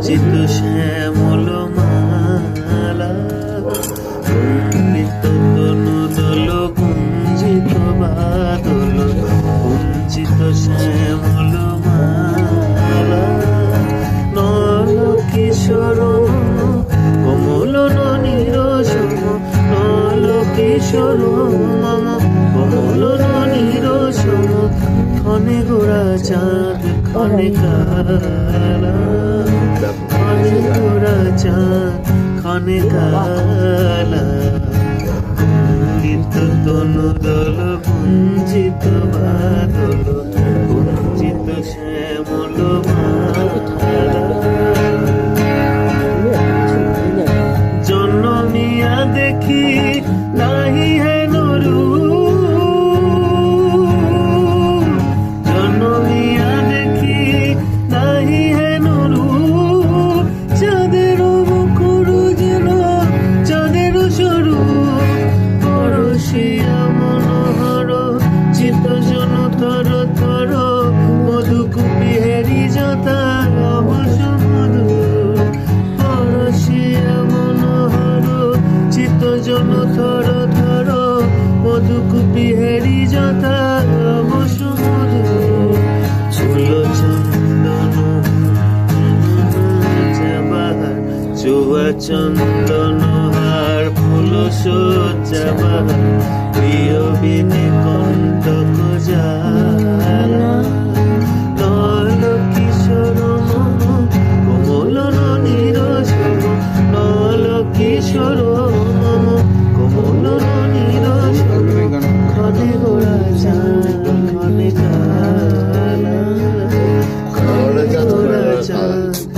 কুঞ্চিত শ্যামল মালা, কুঞ্চিত তনুদল কুঞ্চিত বাদল, কুঞ্চিত শ্যামল মালা, নল কিশোর কমল নিরসম, নল কিশোর মম কমল নিরসম, ক্ষণে গোড়া চাঁদ ক্ষণে কালা, ক্ষণে গোড়া চাঁদ ক্ষণে কালা, কুঞ্চিত তনুদল কুঞ্চিত বাদল, কুঞ্চিত শ্যামল মালা, জনমিয়া দেখি নাহি হেন রূপ, জনমিয়া দেখি নাহি হেন রূপ, চাঁদের মুখর যেন চাঁদের স্বরূপ, পরশিয়া মনোহর চিত জন থর থর, মধুকুপি হেরি যথা অবশ্য মধু, পরশিয়া মনোহর চিত জন থর থর, মধুকুপি হেরি যথা অবশ্য মধু, চুল চন্দন বাহার, চুয়া চন্দন হার, ফুল সজ্জা বাহার, প্রিয় বিনে কণ্টক জালা, নল কিশোর মম কমল নিরসম, নল কিশোর মম কমল নিরসম, ক্ষণে গোড়া চাঁদ ক্ষণে কালা, ক্ষণে গোড়া চাঁদ